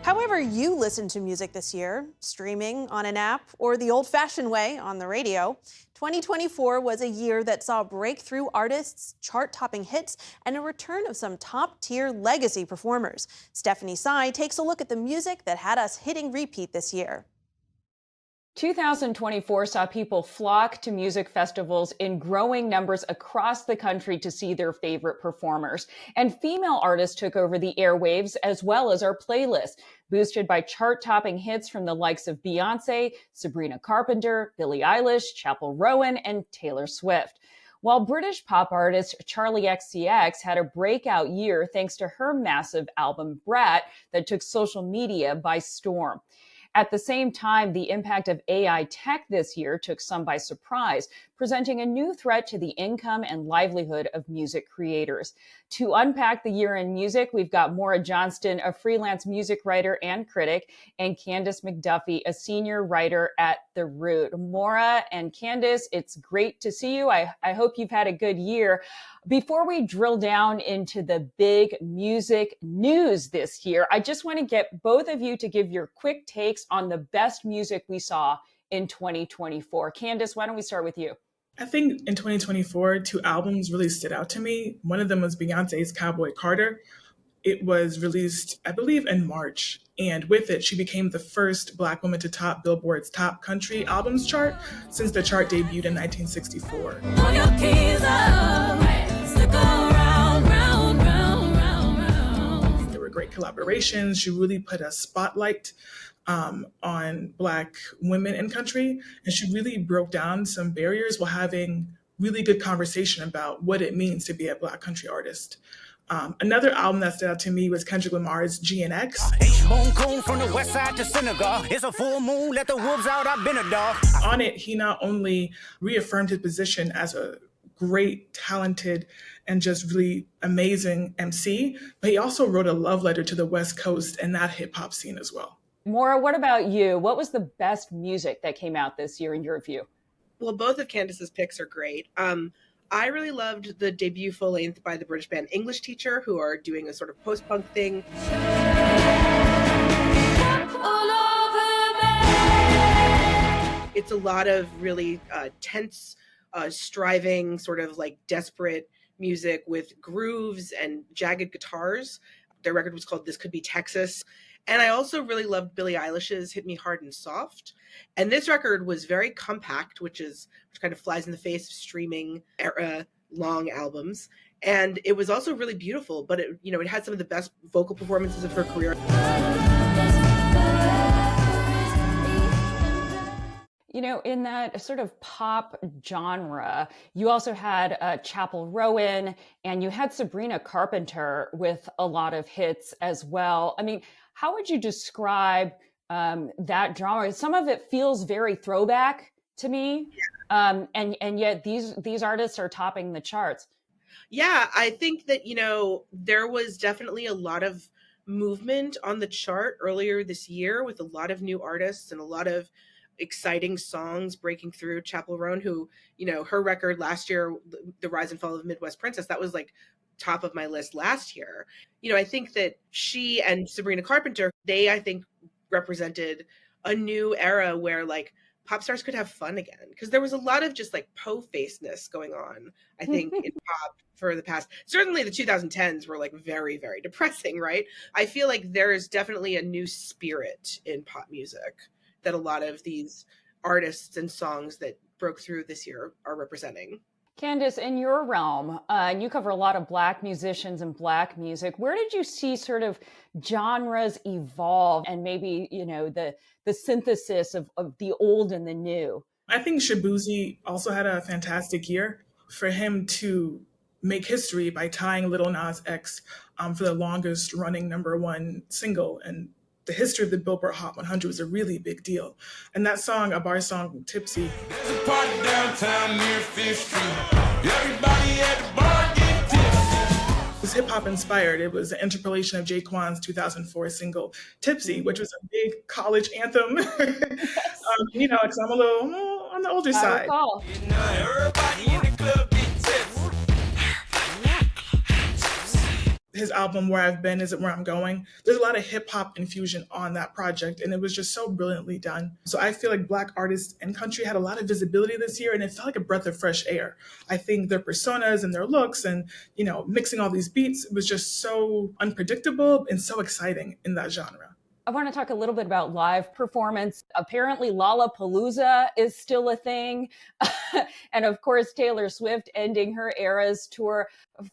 However you listen to music this year, streaming on an app or the old-fashioned way on the radio, 2024 was a year that saw breakthrough artists, chart-topping hits, and a return of some top-tier legacy performers. Stephanie Tsai takes a look at the music that had us hitting repeat this year. 2024 saw people flock to music festivals in growing numbers across the country to see their favorite performers. And female artists took over the airwaves as well as our playlist, boosted by chart-topping hits from the likes of Beyoncé, Sabrina Carpenter, Billie Eilish, Chappell Rowan, and Taylor Swift. While British pop artist Charli XCX had a breakout year thanks to her massive album Brat that took social media by storm. At the same time, the impact of AI tech this year took some by surprise, presenting a new threat to the income and livelihood of music creators. To unpack the year in music, we've got Maura Johnston, a freelance music writer and critic, and Candace McDuffie, a senior writer at The Root. Maura and Candace, it's great to see you. I hope you've had a good year. Before we drill down into the big music news this year, I just want to get both of you to give your quick takes on the best music we saw in 2024. Candace, why don't we start with you? I think in 2024, two albums really stood out to me. One of them was Beyonce's Cowboy Carter. It was released, I believe, in March. And with it, she became the first Black woman to top Billboard's top country albums chart since the chart debuted in 1964. There were great collaborations. She really put a spotlight on Black women in country. And she really broke down some barriers while having really good conversation about what it means to be a Black country artist. Another album that stood out to me was Kendrick Lamar's GNX. From the west side to Senegal. It's a full moon, let the wolves out, I've been a dog. On it, he not only reaffirmed his position as a great, talented, and just really amazing MC, but he also wrote a love letter to the West Coast and that hip hop scene as well. Maura, what about you? What was the best music that came out this year in your view? Well, both of Candace's picks are great. I really loved the debut full length by the British band English Teacher, who are doing a sort of post-punk thing. It's a lot of really tense, striving, sort of like desperate music with grooves and jagged guitars. Their record was called This Could Be Texas. And I also really loved Billie Eilish's Hit Me Hard and Soft. And this record was very compact, which kind of flies in the face of streaming era long albums. And it was also really beautiful, but it had some of the best vocal performances of her career. You know, in that sort of pop genre, you also had Chappell Rowan and you had Sabrina Carpenter with a lot of hits as well. I mean, how would you describe that genre? Some of it feels very throwback to me, and yet these artists are topping the charts. Yeah, I think that, there was definitely a lot of movement on the chart earlier this year with a lot of new artists and a lot of exciting songs breaking through. Chappell Rowan, who, her record last year, The Rise and Fall of Midwest Princess, that was like top of my list last year. I think that she and Sabrina Carpenter, they, I think, represented a new era where like pop stars could have fun again, because there was a lot of just like po-facedness going on, I think, in pop for the past. Certainly the 2010s were like very, very depressing, right? I feel like there's definitely a new spirit in pop music that a lot of these artists and songs that broke through this year are representing. Candace, in your realm, and you cover a lot of Black musicians and Black music, where did you see sort of genres evolve and maybe, the synthesis of the old and the new? I think Shaboozey also had a fantastic year. For him to make history by tying Lil Nas X for the longest running #1 single and the history of the Billboard Hot 100 was a really big deal. And that song, a bar song, Tipsy. There's a party downtown near Fifth Street. Everybody at the bar get tipsy. It was hip hop inspired. It was an interpolation of Jaquan's 2004 single, Tipsy, which was a big college anthem. Because I'm a little on the older side. Everybody in the club get tipsy. his album Where I've Been Isn't Where I'm Going. There's a lot of hip hop infusion on that project, and it was just so brilliantly done. So I feel like Black artists and country had a lot of visibility this year, and it felt like a breath of fresh air. I think their personas and their looks and, mixing all these beats was just so unpredictable and so exciting in that genre. I want to talk a little bit about live performance. Apparently, Lollapalooza is still a thing. And of course, Taylor Swift ending her Eras tour.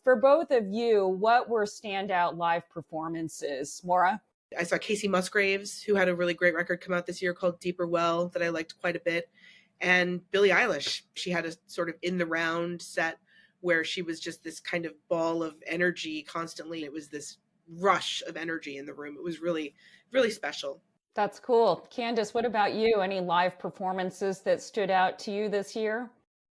For both of you, what were standout live performances? Maura? I saw Casey Musgraves, who had a really great record come out this year called Deeper Well that I liked quite a bit. And Billie Eilish, she had a sort of in the round set where she was just this kind of ball of energy constantly. It was this rush of energy in the room. It was really, really special. That's cool. Candace, what about you? Any live performances that stood out to you this year?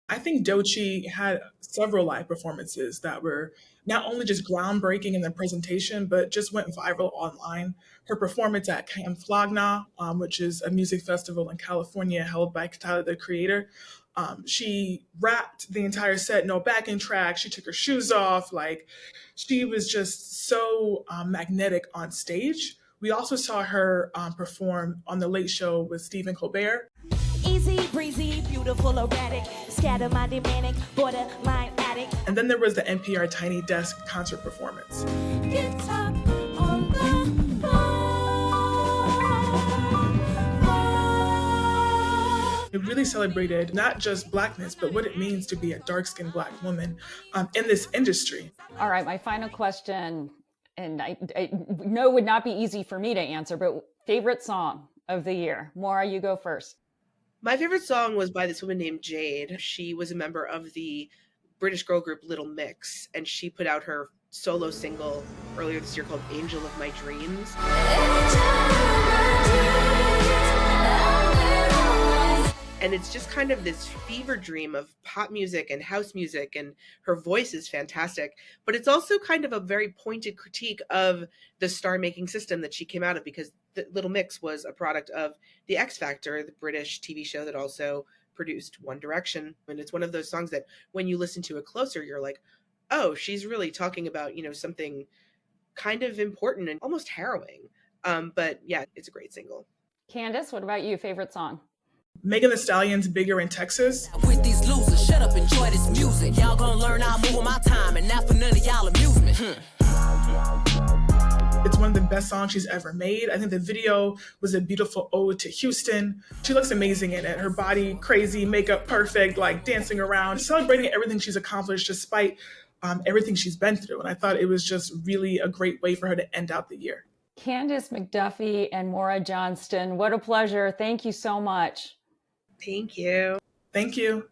I think Doechii had several live performances that were not only just groundbreaking in their presentation, but just went viral online. Her performance at Camp Flog Gnaw, which is a music festival in California held by Tyler, the Creator, she rapped the entire set, no backing track. She took her shoes off. Like, she was just so magnetic on stage. We also saw her perform on The Late Show with Stephen Colbert. Easy breezy, beautiful, erratic, scatter-minded, manic, borderline addict. And then there was the NPR Tiny Desk concert performance. Get up on the floor. It really celebrated not just Blackness, but what it means to be a dark-skinned Black woman in this industry. All right, my final question, and I know would not be easy for me to answer, but favorite song of the year? Maura, you go first. My favorite song was by this woman named Jade. She was a member of the British girl group Little Mix, and she put out her solo single earlier this year called Angel of My Dreams. And it's just kind of this fever dream of pop music and house music, and her voice is fantastic. But it's also kind of a very pointed critique of the star-making system that she came out of, because the Little Mix was a product of The X Factor, the British TV show that also produced One Direction. And it's one of those songs that when you listen to it closer, you're like, oh, she's really talking about, something kind of important and almost harrowing. But yeah, it's a great single. Candace, what about you? Favorite song? Megan Thee Stallion's Bigger in Texas. With these losers, shut up, enjoy this music. Y'all gonna learn how to move on my time, and not for none of y'all amusement. It's one of the best songs she's ever made. I think the video was a beautiful ode to Houston. She looks amazing in it. Her body crazy, makeup perfect, like dancing around, celebrating everything she's accomplished despite everything she's been through. And I thought it was just really a great way for her to end out the year. Candace McDuffie and Maura Johnston, what a pleasure. Thank you so much. Thank you. Thank you.